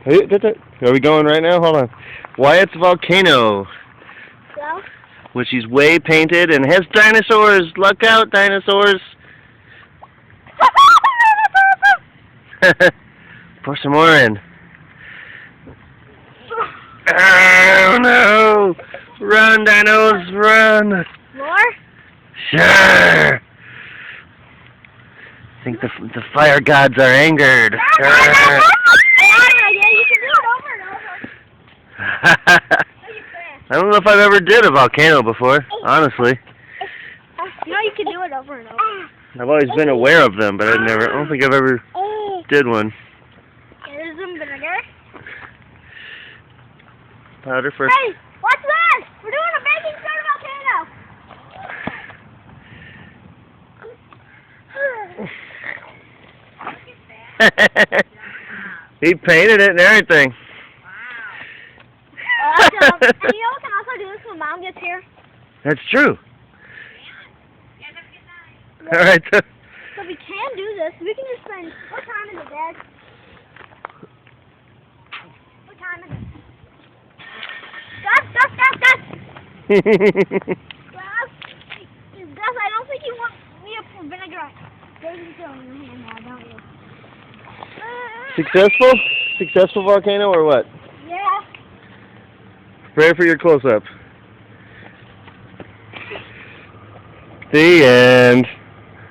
Are we going right now? Hold on. Wyatt's volcano, So? which he's way painted and has dinosaurs. Look out, dinosaurs! Pour some more in. Oh no! Run, dinos, run! More? Sure! I think the fire gods are angered. Yeah, you can do it over and over. I don't know if I've ever did a volcano before, honestly. You know you can do it over and over. I've always been aware of them, but I don't think I've ever did one. Here's some vinegar. Powder first. Hey, what's this? We're doing a baking soda volcano. He painted it and everything. And you know we can also do this when Mom gets here? That's true. All right. So we can do this. We can just spend... What time is it, Dad? What time is it? Gus! Gus, I don't think you want me to put vinegar baking soda in your hand now, don't you? Successful? Successful volcano or what? Yeah. Pray for your close-up. The end.